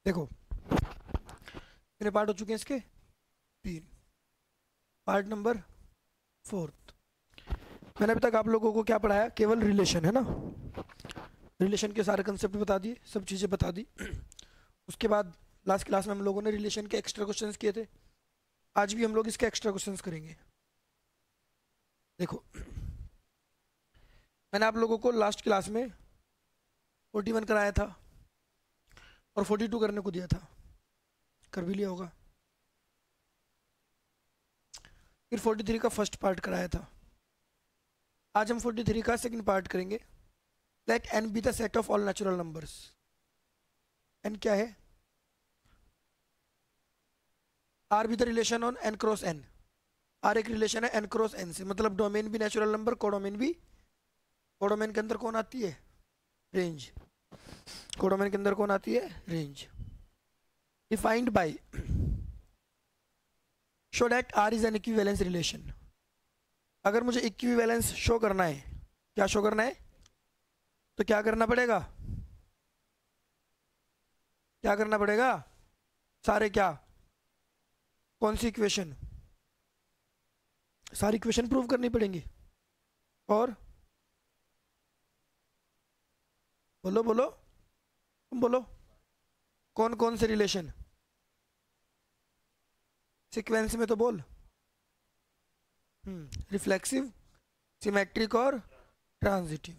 देखो, कितने पार्ट हो चुके हैं इसके? 3। Part number 4। मैंने अभी तक आप लोगों को क्या पढ़ाया? केवल रिलेशन, है ना? रिलेशन के सारे कंसेप्ट बता दिए, सब चीज़ें बता दी। उसके बाद लास्ट क्लास में हम लोगों ने रिलेशन के एक्स्ट्रा क्वेश्चंस किए थे। आज भी हम लोग इसके एक्स्ट्रा क्वेश्चंस करेंगे। देखो, मैंने आप लोगों को लास्ट क्लास में 41 कराया था और 42 करने को दिया था, कर भी लिया होगा। फिर 43 का फर्स्ट पार्ट कराया था। आज हम 43 का सेकंड पार्ट करेंगे। Let n be the set of all natural numbers. n क्या है? r be the relation on n cross n। r एक रिलेशन है n क्रॉस n से, मतलब डोमेन भी नेचुरल नंबर, कोडोमेन भी। कोडोमेन के अंदर कौन आती है? रेंज। कोडोमेन के अंदर कौन आती है? Range. Defined by show that r is an equivalence relation. अगर मुझे इक्विवेलेंस शो करना है, क्या शो करना है? तो क्या करना पड़ेगा? क्या करना पड़ेगा? सारे क्या? कौन सी इक्वेशन? सारी इक्वेशन प्रूव करनी पड़ेंगी। और बोलो बोलो, तुम बोलो, कौन कौन से रिलेशन? सीक्वेंस में तो बोल। रिफ्लेक्सिव, सिमेट्रिक और ट्रांजिटिव।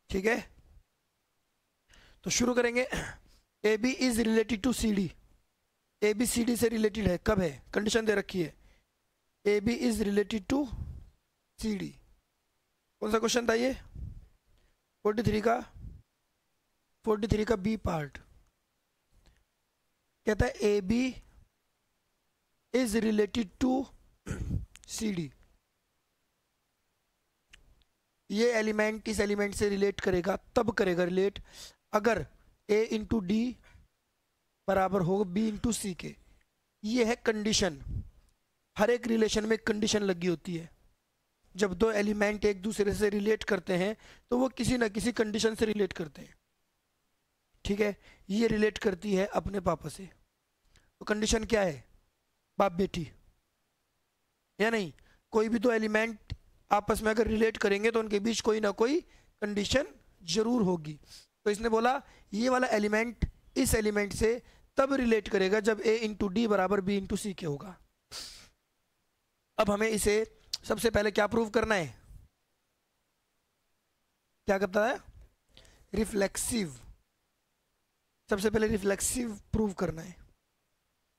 ठीक है, तो शुरू करेंगे। A B is related to C D. A B C D से रिलेटेड है, कब है? कंडीशन दे रखी है, A B is related to C D. कौन सा क्वेश्चन था ये? 43 का, 43 का बी पार्ट कहता है A B is related to C D. ये एलिमेंट इस एलिमेंट से रिलेट करेगा, तब करेगा रिलेट अगर ए इंटू डी बराबर होगा बी इंटू सी के। ये है कंडीशन। हर एक रिलेशन में कंडीशन लगी होती है। जब दो एलिमेंट एक दूसरे से रिलेट करते हैं तो वो किसी ना किसी कंडीशन से रिलेट करते हैं। ठीक है, ये रिलेट करती है अपने पापा से, तो कंडीशन क्या है? बाप बेटी, या नहीं? कोई भी दो एलिमेंट आपस में अगर रिलेट करेंगे तो उनके बीच कोई ना कोई कंडीशन जरूर होगी। तो इसने बोला ये वाला एलिमेंट इस एलिमेंट से तब रिलेट करेगा जब ए इंटू डी बराबर बी इंटू सी के होगा। अब हमें इसे सबसे पहले क्या प्रूव करना है? क्या करता है? रिफ्लेक्सिव। सबसे पहले रिफ्लेक्सिव प्रूव करना है।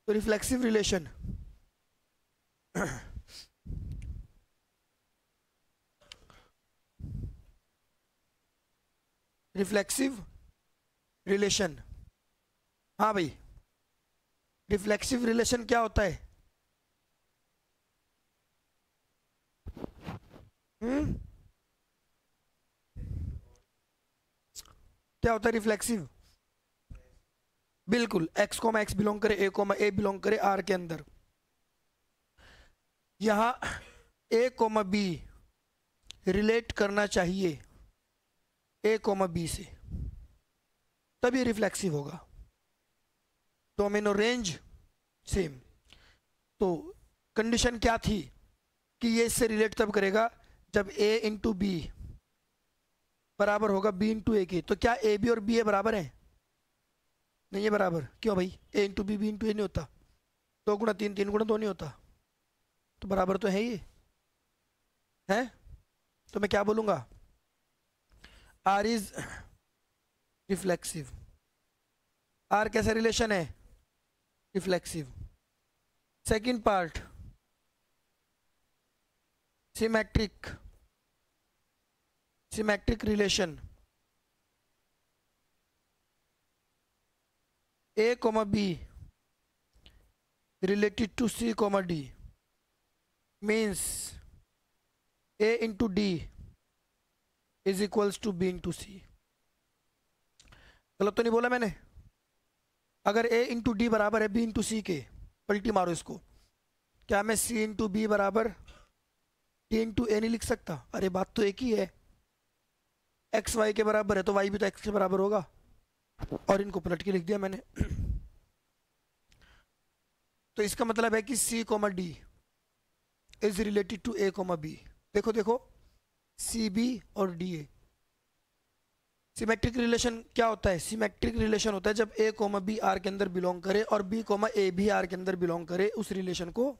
तो रिफ्लेक्सिव रिलेशन रिफ्लेक्सिव रिलेशन, हाँ भाई, रिफ्लेक्सिव रिलेशन क्या होता है? हम्म क्या होता है रिफ्लेक्सिव? बिल्कुल, x कोमा एक्स बिलोंग करे ए कोमा ए बिलोंग करे आर के अंदर। यहां ए कोमा बी रिलेट करना चाहिए ए कोमा बी से, तभी रिफ्लेक्सिव होगा। डोमेन और रेंज सेम। तो कंडीशन क्या थी कि ये इससे रिलेट तब करेगा जब ए इंटू बी बराबर होगा बी इंटू ए के। तो क्या ए बी और बी ए बराबर है? नहीं है बराबर। क्यों भाई? ए इंटू बी बी इंटू ए नहीं होता? 2 गुणा 3 3 गुणा 2 नहीं होता? तो बराबर तो है ये, है? तो मैं क्या बोलूंगा? R is reflexive. आर कैसा रिलेशन है? Reflexive. Second part, symmetric. Symmetric relation, A comma B related to C comma D means A into D is equals to B into C। गलत तो नहीं बोला मैंने? अगर A इंटू डी बराबर है B इंटू सी के, पलटी मारो इसको, क्या मैं C इंटू बी बराबर D इंटू ए नहीं लिख सकता? अरे बात तो एक ही है। एक्स वाई के बराबर है तो वाई भी तो एक्स के बराबर होगा। और इनको पलट के लिख दिया मैंने। तो इसका मतलब है कि C comma D is related to A comma B. देखो देखो, सी बी और डी ए। सिमेट्रिक रिलेशन क्या होता है? सिमेट्रिक रिलेशन होता है जब ए कोमा बी आर के अंदर बिलोंग करे और बी कोमा ए भी आर के अंदर बिलोंग करे, उस रिलेशन को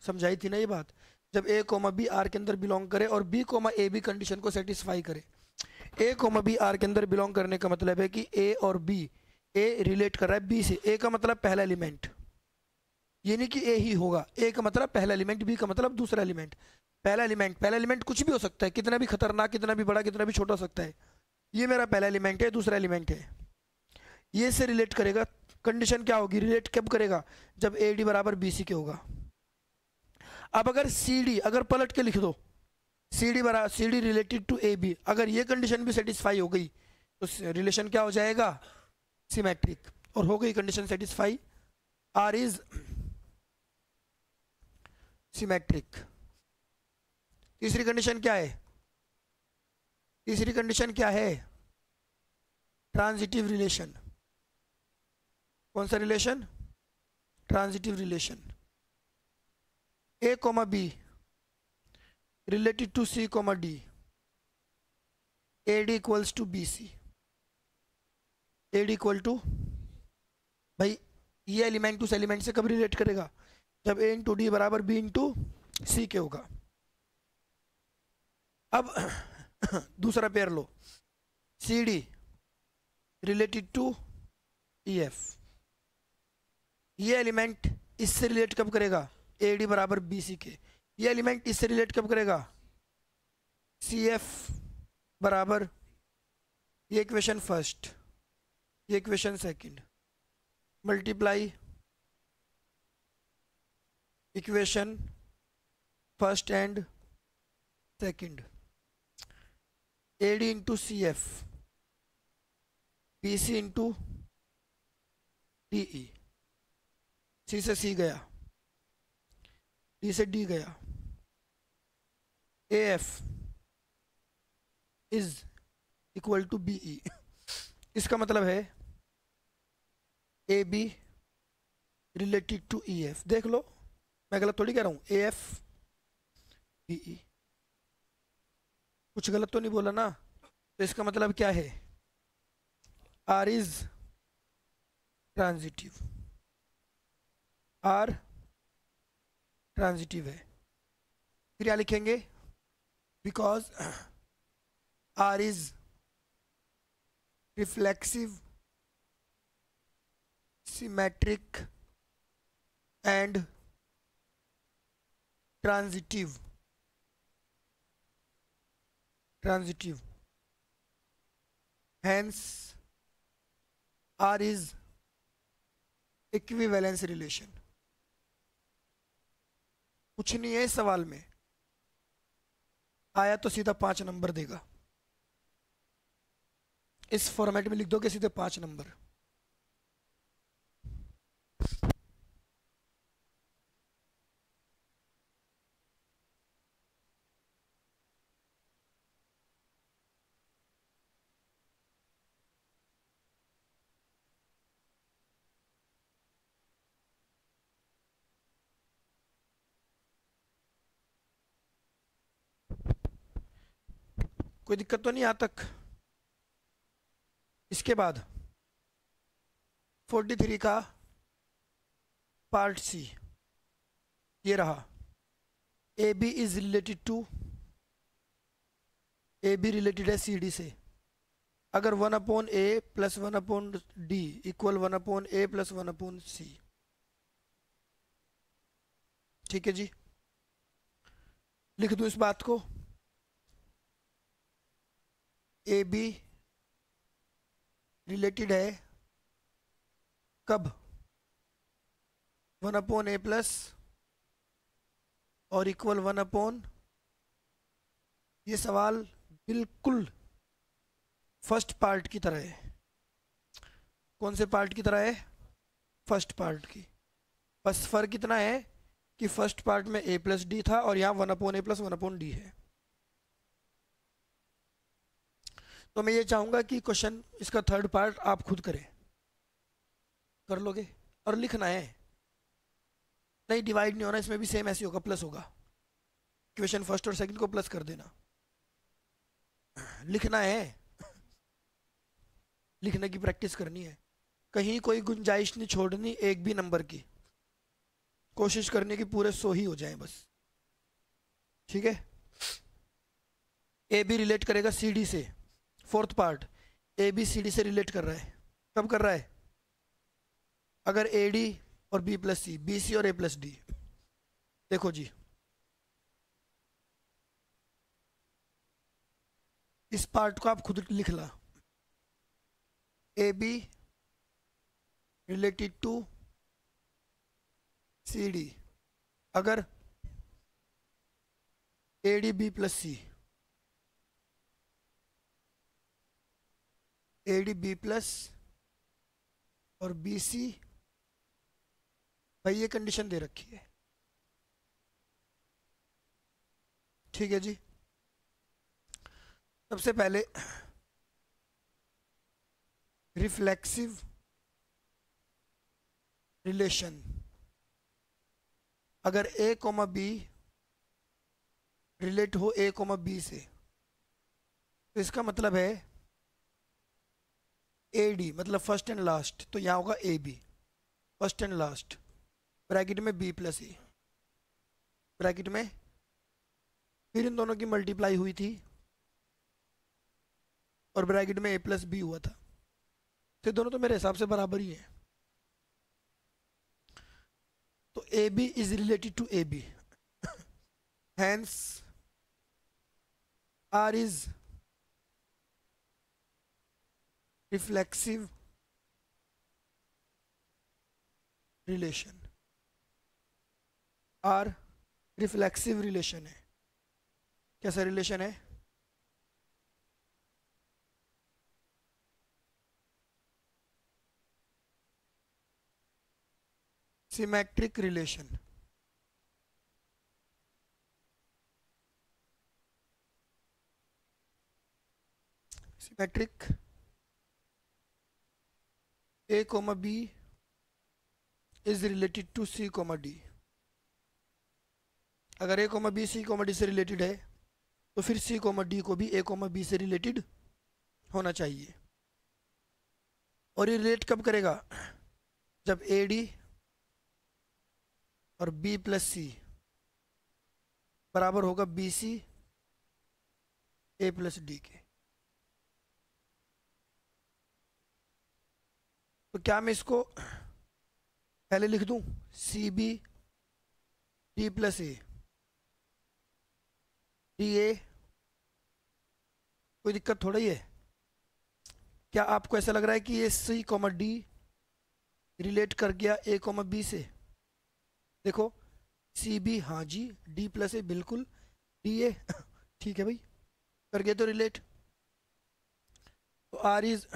समझाई थी ना ये बात। जब ए कोमा बी आर के अंदर बिलोंग करे और बी कोमा ए भी कंडीशन को सेटिस्फाई करे। ए कोमा बी आर के अंदर बिलोंग करने का मतलब है कि ए और बी, ए रिलेट कर रहा है बी से। ए का मतलब पहला एलिमेंट, ये नहीं कि ए ही होगा। ए का मतलब पहला एलिमेंट, बी का मतलब दूसरा एलिमेंट। पहला एलिमेंट कुछ भी हो सकता है, कितना भी खतरनाक, कितना भी बड़ा, कितना भी छोटा हो सकता है। ये मेरा पहला एलिमेंट है, दूसरा एलिमेंट है, ये से रिलेट करेगा। कंडीशन क्या होगी? रिलेट कब करेगा? जब ए डी बराबर बी सी के होगा। अब अगर सी डी, अगर पलट के लिख दो, C D related to A B, अगर ये कंडीशन भी सेटिस्फाई हो गई तो रिलेशन क्या हो जाएगा? सिमेट्रिक। और हो गई condition satisfy, R is symmetric. तीसरी कंडीशन क्या है? तीसरी कंडीशन क्या है? Transitive relation. कौन सा relation? Transitive relation. A comma B related to C comma D, A D equals to B C. A D equal to, भाई ये एलिमेंट उस एलिमेंट से कब रिलेट करेगा? जब ए इंटू डी बराबर बी इंटू सी के होगा। अब दूसरा पेयर लो, C D related to E F. ये एलिमेंट इससे रिलेट कब करेगा? ए डी बराबर बी सी के। ये एलिमेंट इससे रिलेट कब करेगा? सी एफ बराबर, ये इक्वेशन फर्स्ट, ये equation second, multiply equation first and second, A D into C F, B C into D E. C से सी गया, डी से डी गया, A F is equal to B E. इसका मतलब है A B related to E F. देख लो, मैं गलत थोड़ी कह रहा हूँ। ए एफ बी ई, कुछ गलत तो नहीं बोला ना? तो इसका मतलब क्या है? R is transitive, R transitive है। फिर क्या लिखेंगे? Because R is reflexive, symmetric and transitive. Transitive, hence R is equivalence relation। कुछ नहीं है इस सवाल में, आया तो सीधा 5 नंबर देगा। इस फॉर्मेट में लिख दोगे सीधे 5 नंबर। कोई दिक्कत तो नहीं यहाँ तक? इसके बाद 43 का पार्ट सी ये रहा। A B is related to, A B related है सी डी से। अगर 1/a plus 1/d equal 1/a plus 1/c। ठीक है जी, लिख दूं इस बात को? ए बी रिलेटेड है कब? 1/a प्लस और इक्वल 1/, ये सवाल बिल्कुल फर्स्ट पार्ट की तरह है। कौन से पार्ट की तरह है? फर्स्ट पार्ट की। बस फर्क इतना है कि फर्स्ट पार्ट में a प्लस डी था और यहाँ 1/a प्लस 1/d है। तो मैं ये चाहूँगा कि क्वेश्चन इसका थर्ड पार्ट आप खुद करें, कर लोगे? और लिखना है, नहीं डिवाइड नहीं होना, इसमें भी सेम ऐसे होगा, प्लस होगा। क्वेश्चन फर्स्ट और सेकंड को प्लस कर देना, लिखना है, लिखने की प्रैक्टिस करनी है, कहीं कोई गुंजाइश नहीं छोड़नी एक भी नंबर की, कोशिश करने की पूरे 100 ही हो जाए बस, ठीक है। ए बी रिलेट करेगा सी डी से, fourth part A B C D से रिलेट कर रहा है, कब कर रहा है? अगर ए डी और B plus C, B C और ए प्लस डी। देखो जी, इस पार्ट को आप खुद लिख ला, A B related to C D, अगर A D B plus C, A D B plus और बी सी, भाई ये कंडीशन दे रखी है, ठीक है जी। सबसे पहले रिफ्लेक्सिव रिलेशन, अगर ए कोमा बी रिलेट हो ए कोमा बी से, तो इसका मतलब है ए डी मतलब फर्स्ट एंड लास्ट, तो यहाँ होगा A B first and last, bracket में बी प्लस ए, ब्रैकेट में फिर इन दोनों की मल्टीप्लाई हुई थी और ब्रैकेट में ए प्लस बी हुआ था, तो दोनों तो मेरे हिसाब से बराबर ही हैं। तो A B is related to A B, hence R is reflexive relation, R reflexive relation है। कैसा रिलेशन है? Symmetric relation, symmetric, A comma B is related to C comma D, अगर A comma B C comma D से related है तो फिर C comma D को भी ए कोमा बी से रिलेटेड होना चाहिए। और ये रिलेट कब करेगा? जब ए डी और बी प्लस सी बराबर होगा B C A plus D के। तो क्या मैं इसको पहले लिख दूं, C B D plus A D A, कोई दिक्कत थोड़ा ही है। क्या आपको ऐसा लग रहा है कि ये सी कॉमा डी रिलेट कर गया ए कॉमा बी से? देखो सी बी, हाँ जी, डी प्लस ए बिल्कुल, डी ए ठीक है भाई, कर गए तो रिलेट। तो R is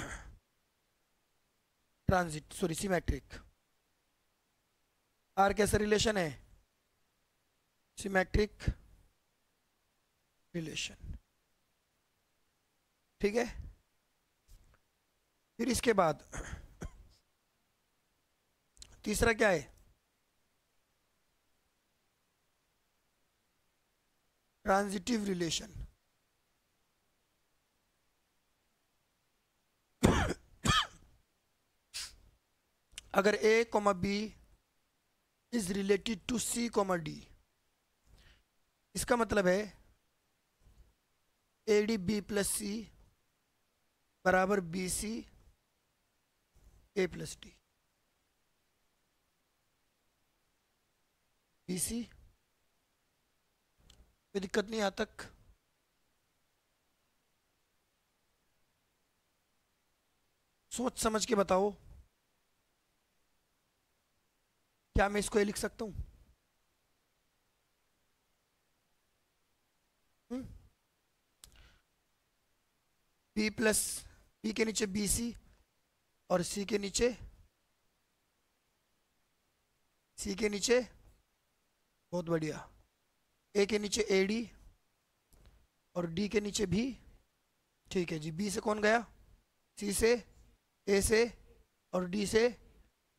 transit sorry symmetric, R कैसा रिलेशन है? सिमेट्रिक रिलेशन, ठीक है। फिर इसके बाद तीसरा क्या है? ट्रांजिटिव रिलेशन, अगर A comma B is related to C comma D, इसका मतलब है A D B plus C बराबर B C A plus D, B C, कोई दिक्कत नहीं यहाँ तक? सोच समझ के बताओ, क्या मैं इसको ये लिख सकता हूँ? बी प्लस बी के नीचे बी सी और सी के नीचे बहुत बढ़िया, ए के नीचे ए डी और डी के नीचे भी ठीक है जी, बी से कौन गया, सी से, ए से और डी से।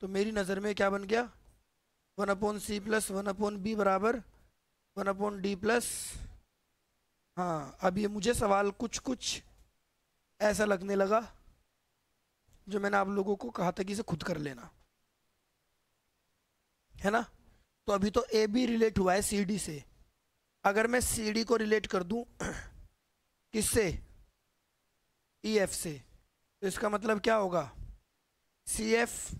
तो मेरी नज़र में क्या बन गया, 1/c प्लस 1/b बराबर 1/d प्लस। हाँ, अब ये मुझे सवाल कुछ कुछ ऐसा लगने लगा जो मैंने आप लोगों को कहा था कि इसे खुद कर लेना, है ना। तो अभी तो ए बी रिलेट हुआ है सी डी से। अगर मैं सी डी को रिलेट कर दूं किससे, ई एफ से, तो इसका मतलब क्या होगा, C F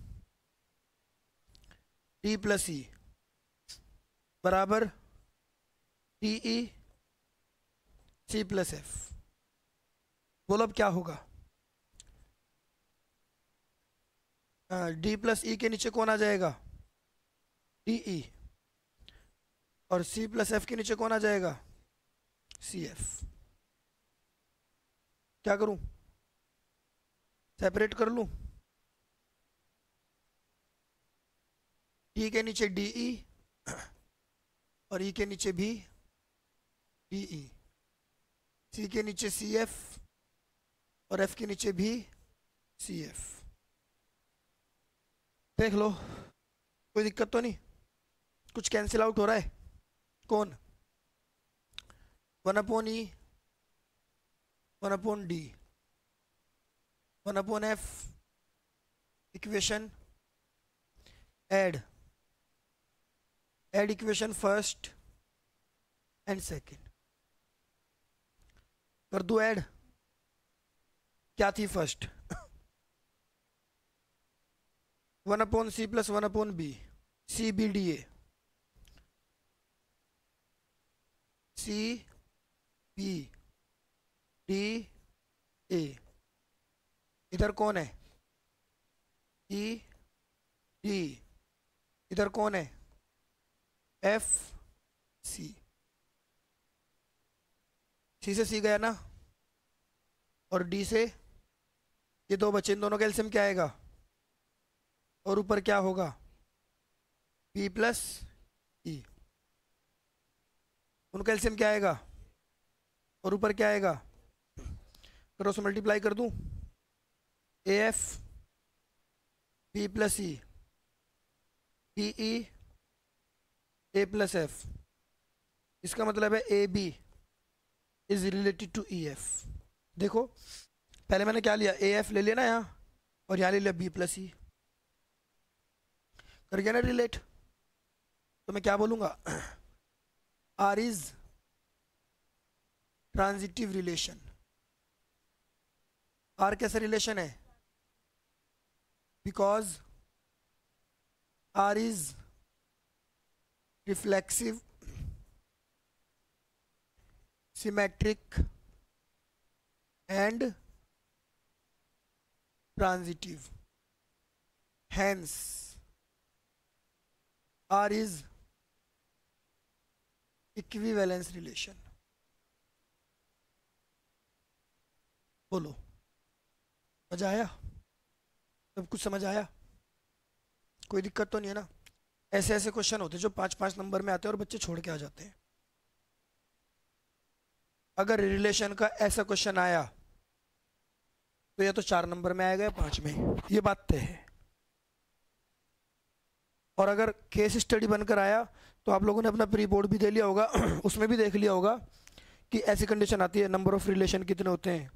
D plus E बराबर T E C plus F. बोलो अब क्या होगा, डी प्लस ई के नीचे कौन आ जाएगा, डी ई, और सी प्लस एफ के नीचे कौन आ जाएगा, सी एफ। क्या करूं, सेपरेट कर लूं, डी के नीचे डी ई और ई के नीचे भी डी ई, सी के नीचे सी एफ और एफ के नीचे भी सी एफ। देख लो, कोई दिक्कत तो नहीं, कुछ कैंसिल आउट हो रहा है, कौन, 1/e 1/d 1/f, equation add equation first and second, कर दो ऐड। क्या थी first, 1/c plus 1/b, C B D A, C B D A, इधर कौन है, ई डी, इधर कौन है, एफ सी, सी से सी गया ना, और डी से ये दो बचे, इन दोनों का एलसीएम क्या आएगा, और ऊपर क्या होगा, पी प्लस ई, उनका एलसीएम क्या आएगा, और ऊपर क्या आएगा, क्रॉस मल्टीप्लाई कर दूं, A F P plus E D E A plus F. इसका मतलब है A B is related to E F. देखो पहले मैंने क्या लिया, ए एफ ले लिया ना यहाँ, और यहाँ ले लिया बी प्लस ई, कर गया ना रिलेट। तो मैं क्या बोलूँगा, R is transitive relation. R कैसा रिलेशन है, because R is reflexive symmetric and transitive, hence R is equivalence relation। बोलो मजा आया, सब कुछ समझ आया, कोई दिक्कत तो नहीं है ना। ऐसे ऐसे क्वेश्चन होते हैं जो 5-5 नंबर में आते हैं और बच्चे छोड़ के आ जाते हैं। अगर रिलेशन का ऐसा क्वेश्चन आया तो या तो 4 नंबर में आएगा या 5 में, ये बात तय है। और अगर केस स्टडी बनकर आया तो आप लोगों ने अपना प्री बोर्ड भी दे लिया होगा उसमें भी देख लिया होगा कि ऐसी कंडीशन आती है, नंबर ऑफ रिलेशन कितने होते हैं,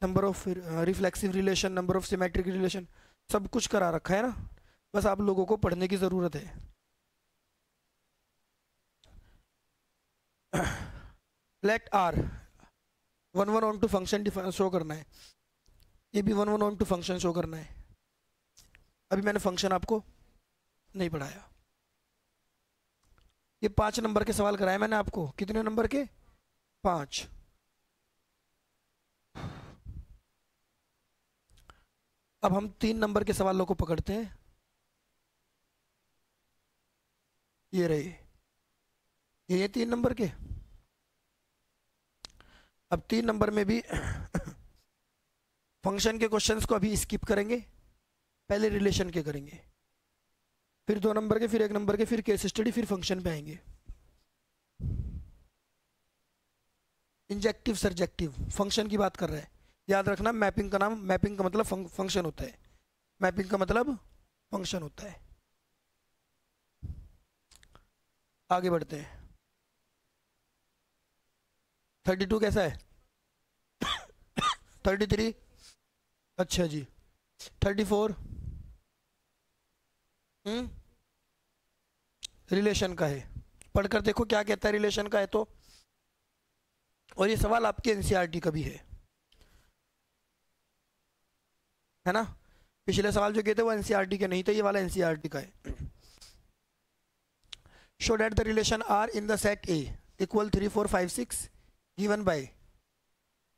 number of reflexive relation, number of symmetric relation, सब कुछ करा रखा है ना, बस आप लोगों को पढ़ने की ज़रूरत है। Let R 1 1 onto function show करना है, ये भी 1 1 ऑन टू फंक्शन शो करना है। अभी मैंने फंक्शन आपको नहीं पढ़ाया, ये 5 नंबर के सवाल कराए मैंने आपको, कितने नंबर के, 5। अब हम 3 नंबर के सवालों को पकड़ते हैं, ये रहे, ये 3 नंबर के। अब 3 नंबर में भी फंक्शन के क्वेश्चंस को अभी स्किप करेंगे, पहले रिलेशन के करेंगे, फिर 2 नंबर के, फिर 1 नंबर के, फिर केस स्टडी, फिर फंक्शन पे आएंगे। इंजेक्टिव सर्जेक्टिव फंक्शन की बात कर रहा है। याद रखना मैपिंग का नाम, मैपिंग का मतलब फंक्शन होता है, मैपिंग का मतलब फंक्शन होता है। आगे बढ़ते हैं। 32 कैसा है? 33, अच्छा जी। 34 रिलेशन का है, पढ़कर देखो क्या कहता है रिलेशन का है तो। और ये सवाल आपके एनसीईआरटी का भी है ना। पिछले सवाल जो किए थे वो एनसीईआरटी के नहीं थे, ये वाला एनसीईआरटी का है। Show that the relation R in the set A equal 3 4 5 6 given by.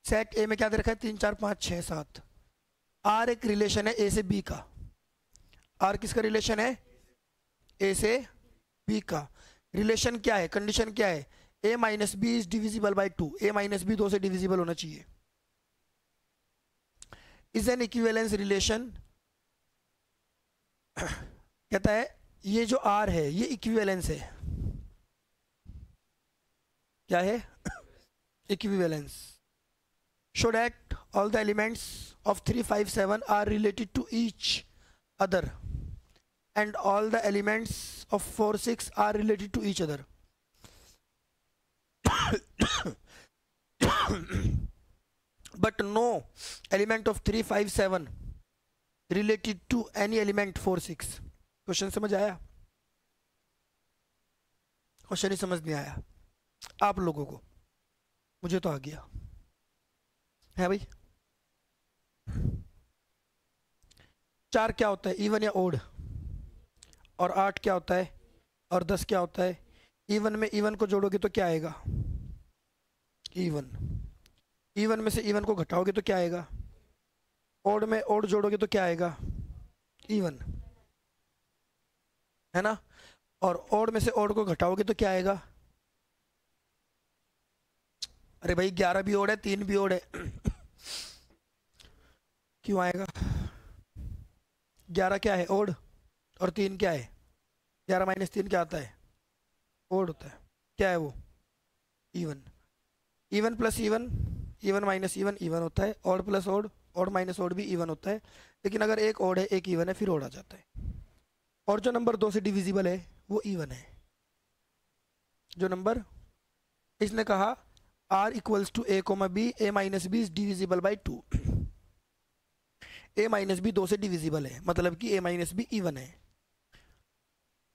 Set A में क्या दे रखा है? 3 4 5 6 7। आर एक रिलेशन है ए से बी का। आर किसका रिलेशन है? ए से बी का। रिलेशन क्या है, कंडीशन क्या है? A minus B is divisible by 2। A minus B 2 से डिविजिबल होना चाहिए। इज एन इक्विवेलेंस रिलेशन, कहता है ये जो आर है ये इक्विवेलेंस है। क्या है? Equivalence. Show that all the elements of 3 5 7 are related to each other and all the elements of 4 6 are related to each other. But no element of 3 5 7 related to any element 4 6. Question समझ आया? Question ही समझ नहीं आया आप लोगों को? मुझे तो आ गया है भाई। 4 क्या होता है? इवन या ओड? और 8 क्या होता है? और 10 क्या होता है? इवन में इवन को जोड़ोगे तो क्या आएगा? इवन। इवन में से इवन को घटाओगे तो क्या आएगा? ओड में ओड जोड़ोगे तो क्या आएगा? इवन, है ना। और ओड में से ओड को घटाओगे तो क्या आएगा? अरे भाई 11 भी ओड है, 3 भी ओड है। क्यों आएगा? 11 क्या है? ओड। और 3 क्या है? 11 माइनस 3 क्या आता है? ओड होता है। क्या है वो? Even. Even plus even, even minus even even होता है। Odd plus odd, odd minus odd भी इवन होता है। लेकिन अगर एक ओड है एक इवन है फिर ओड आ जाता है। और जो नंबर 2 से डिविजिबल है वो इवन है। जो नंबर इसने कहा R equals to A comma B, A minus B is divisible by 2। A minus B 2 से डिविजिबल है, मतलब कि ए माइनस बी इवन है।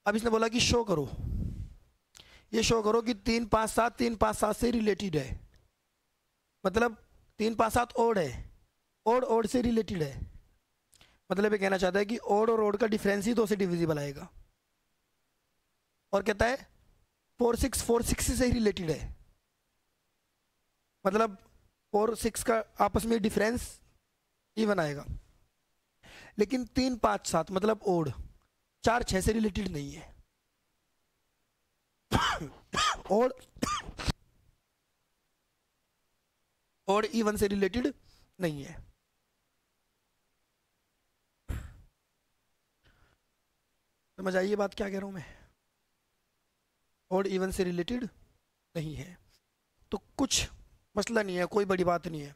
अब इसने बोला कि शो करो, ये शो करो कि 3 5 7 3 5 7 से रिलेटेड है। मतलब 3 5 7 ओड है, ओड ओड से रिलेटेड है। मतलब ये कहना चाहता है कि ओड और ओड का डिफरेंस ही 2 से डिविजिबल आएगा। और कहता है 4 6 से रिलेटेड है। मतलब 4 6 का आपस में डिफरेंस इवन आएगा। लेकिन 3 5 7 मतलब ओड 4 6 से रिलेटेड नहीं है। ओड ओड इवन से रिलेटेड नहीं है। समझ आइए बात क्या कह रहा हूं मैं? ओड इवन से रिलेटेड नहीं है तो कुछ मसला नहीं है, कोई बड़ी बात नहीं है।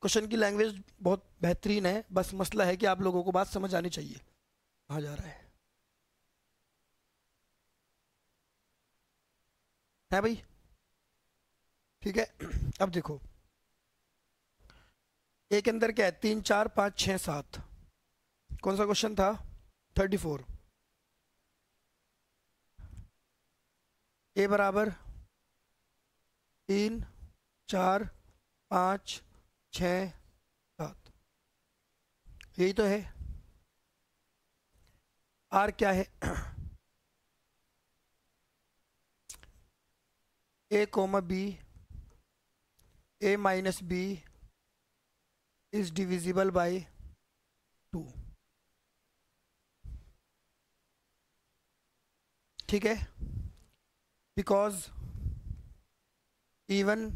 क्वेश्चन की लैंग्वेज बहुत बेहतरीन है, बस मसला है कि आप लोगों को बात समझ आनी चाहिए कहाँ जा रहा है भाई? ठीक है। अब देखो ए के अंदर क्या है? 3 4 5 6 7। कौन सा क्वेश्चन था? 34। ए बराबर 3 4 5 6 7, यही तो है। आर क्या है? A comma B, A minus B is divisible by 2। ठीक है। Because even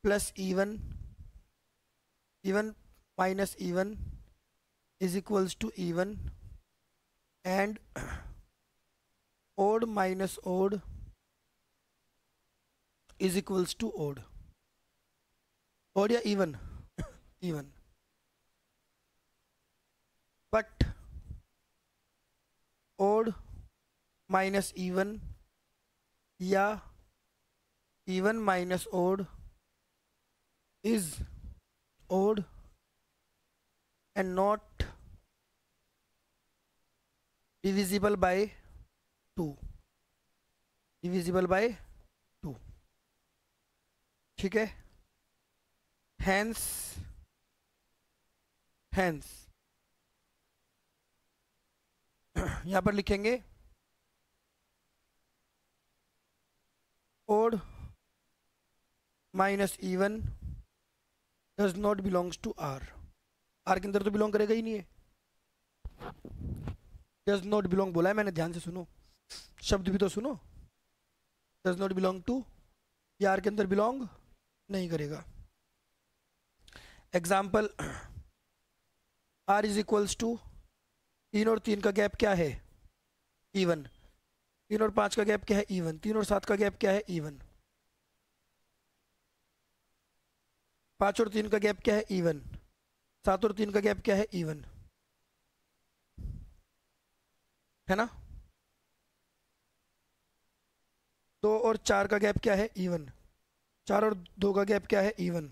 plus even, even minus even is equals to even and odd minus odd is equals to odd, odd या even, even, but odd minus even या even minus odd is odd and not divisible by 2, divisible by 2, ठीक है। Hence hence यहां पर लिखेंगे odd minus even does not belongs to are, are के अंदर तो बिलोंग करेगा ही नहीं है, डज नॉट बिलोंग बोला है मैंने, ध्यान से सुनो, शब्द भी तो सुनो, डज नॉट बिलोंग टू, ये आर के अंदर बिलोंग नहीं करेगा। Example, R is equals to 3 और 3 का गैप क्या है, इवन, 3 और 5 का गैप क्या है, इवन, 3 और 7 का गैप क्या है, इवन, 5 और 3 का गैप क्या है, इवन, 7 और 3 का गैप क्या है, इवन, है ना। 2 और 4 का गैप क्या है, इवन, 4 और 2 का गैप क्या है, इवन,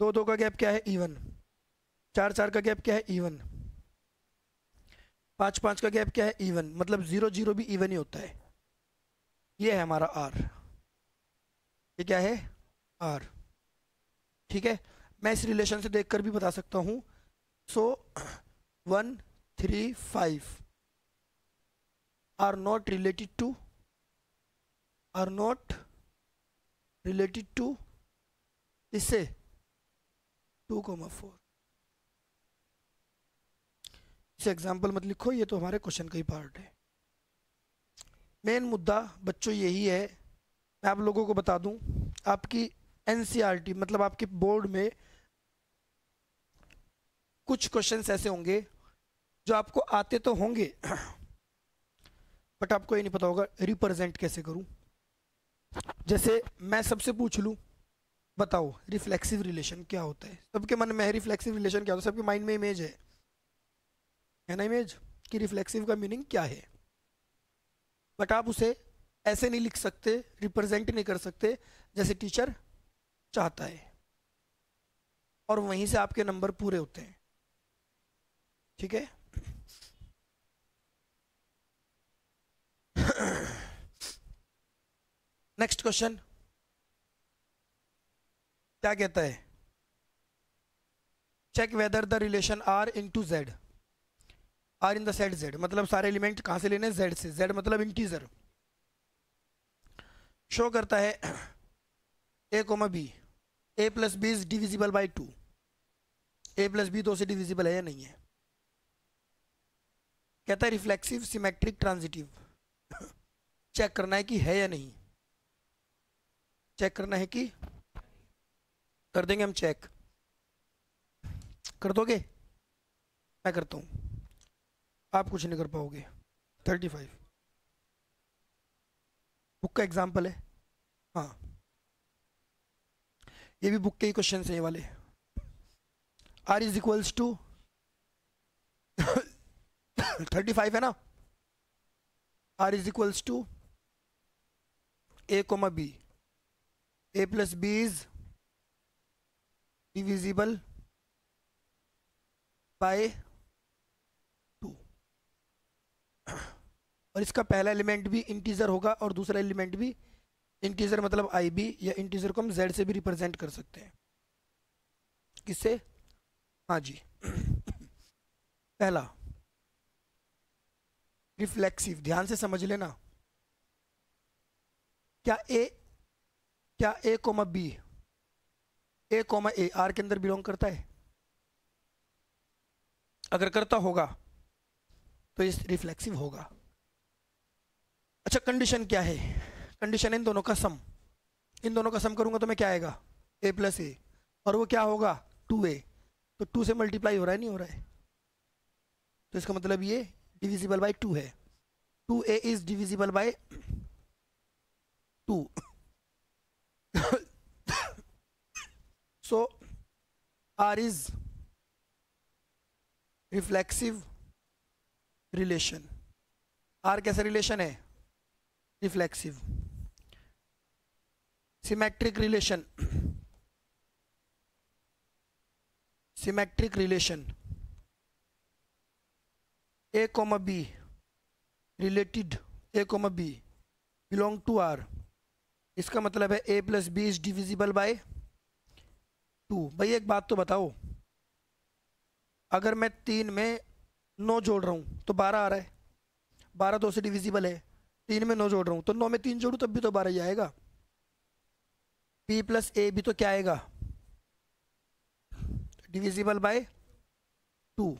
2 का गैप क्या है, इवन, 4 का गैप क्या है, इवन, 5 का गैप क्या है, इवन, मतलब 0 0 भी इवन ही होता है। ये है हमारा आर, ये क्या है, आर, ठीक है। मैं इस रिलेशन से देखकर भी बता सकता हूं, सो 1 3 5 आर नॉट रिलेटेड टू इससे 2,4। इसे एग्जाम्पल मत लिखो, ये तो हमारे क्वेश्चन का ही पार्ट है। मेन मुद्दा बच्चों यही है, मैं आप लोगों को बता दूं, आपकी एनसीईआरटी मतलब आपके बोर्ड में कुछ क्वेश्चंस ऐसे होंगे जो आपको आते तो होंगे बट आपको ये नहीं पता होगा रिप्रेजेंट कैसे करूं। जैसे मैं सबसे पूछ लूं, बताओ रिफ्लेक्सिव रिलेशन क्या होता है, सबके मन में है रिफ्लेक्सिव रिलेशन क्या होता है, सबके माइंड में इमेज है ना, इमेज कि रिफ्लेक्सिव का मीनिंग क्या है, बट आप उसे ऐसे नहीं लिख सकते, रिप्रेजेंट नहीं कर सकते जैसे टीचर चाहता है, और वहीं से आपके नंबर पूरे होते हैं, ठीक है। नेक्स्ट क्वेश्चन क्या कहता है, check whether the relation R into Z, R in the set Z, मतलब सारे एलिमेंट कहां से लेने, जेड से, जेड मतलब इंटीजर, शो करता है A comma B, A plus B is divisible by 2, A plus B 2 से डिविजिबल है या नहीं है। कहता है रिफ्लेक्सिव सिमेट्रिक ट्रांजिटिव, चेक करना है कि है या नहीं, चेक करना है कि, कर देंगे हम चेक, कर दोगे, मैं करता हूं, आप कुछ नहीं कर पाओगे। 35 बुक का एग्जाम्पल है, हाँ ये भी बुक के ही क्वेश्चन है ये वाले। आर इज इक्वल्स टू 35 है ना, R is equals to A comma B, A plus B is divisible by 2, और इसका पहला एलिमेंट भी इंटीजर होगा और दूसरा एलिमेंट भी इंटीजर, मतलब आई बी, या इंटीजर को हम जेड से भी रिप्रेजेंट कर सकते हैं, किससे, हाँ जी पहला रिफ्लेक्सिव, ध्यान से समझ लेना, क्या A comma B, A comma A R के अंदर बिलोंग करता है, अगर करता होगा तो इस रिफ्लेक्सिव होगा। अच्छा कंडीशन क्या है, कंडीशन इन दोनों का सम, इन दोनों का सम करूंगा तो मैं क्या आएगा, ए प्लस ए, और वो क्या होगा 2a, तो 2 से मल्टीप्लाई हो रहा है, नहीं हो रहा है, तो इसका मतलब ये डिविजिबल बाय 2 है, 2a is divisible by 2. So R is reflexive relation. R कैसा रिलेशन है? Reflexive. Symmetric relation. Symmetric relation A, B related A, B belong to R. इसका मतलब है A plus B is divisible by 2. भाई एक बात तो बताओ, अगर मैं 3 में 9 जोड़ रहा हूँ तो 12 आ रहा है. 12 2 से डिविजिबल है. 3 में 9 जोड़ रहा हूँ तो 9 में 3 जोड़ूँ तब भी तो 12 ही आएगा. B प्लस ए भी तो क्या आएगा? Divisible by 2.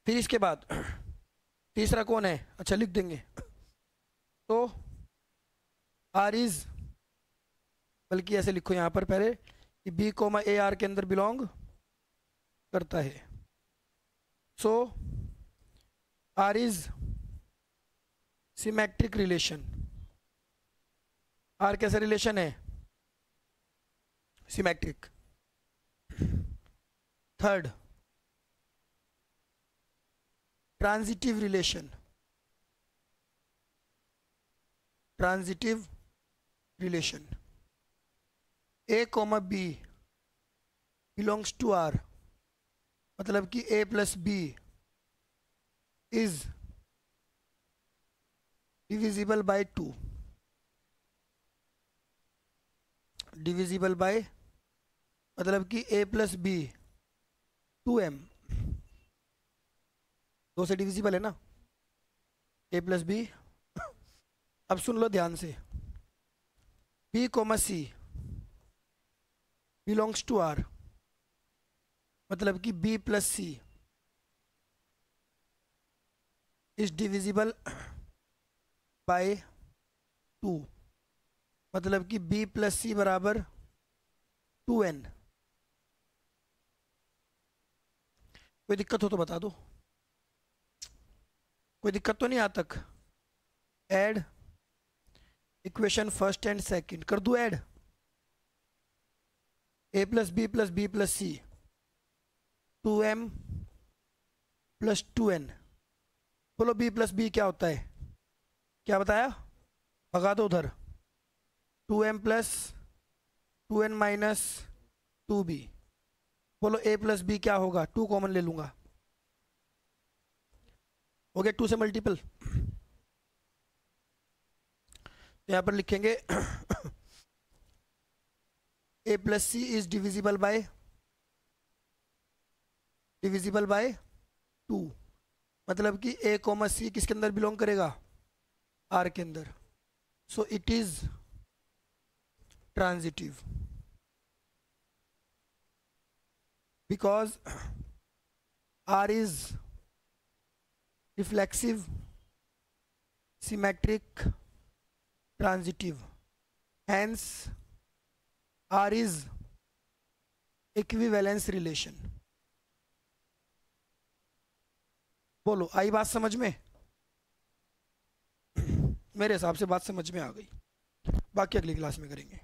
फिर इसके बाद तीसरा कौन है? अच्छा लिख देंगे. तो R इज, बल्कि ऐसे लिखो यहाँ पर पहले कि B, A R के अंदर बिलोंग करता है. So R is symmetric relation. R कैसा रिलेशन है? Symmetric. Third, transitive relation. Transitive relation A, B belongs to R. मतलब कि A plus B is divisible by 2. Divisible by मतलब कि A प्लस बी 2m. 2 से divisible है ना A plus B. अब सुन लो ध्यान से. B, C belongs to R. मतलब कि B plus C is divisible by 2. मतलब कि B प्लस सी बराबर 2n. कोई दिक्कत हो तो बता दो. कोई दिक्कत तो नहीं आज तक? Add equation first and second कर दूं add. A plus B plus B plus C 2m plus 2n. बोलो B प्लस बी क्या होता है? क्या बताया? भगा दो उधर. 2m plus 2n minus 2b. बोलो A प्लस बी क्या होगा? 2 कॉमन ले लूंगा. हो गया 2 से मल्टीपल. यहाँ पर लिखेंगे A plus C is divisible by 2. मतलब कि A, C किसके अंदर बिलोंग करेगा? R के अंदर. So it is transitive because R is reflexive, symmetric, transitive. Hence R is equivalence relation. बोलो आई बात समझ में? मेरे हिसाब से बात समझ में आ गई. बाकी अगली क्लास में करेंगे.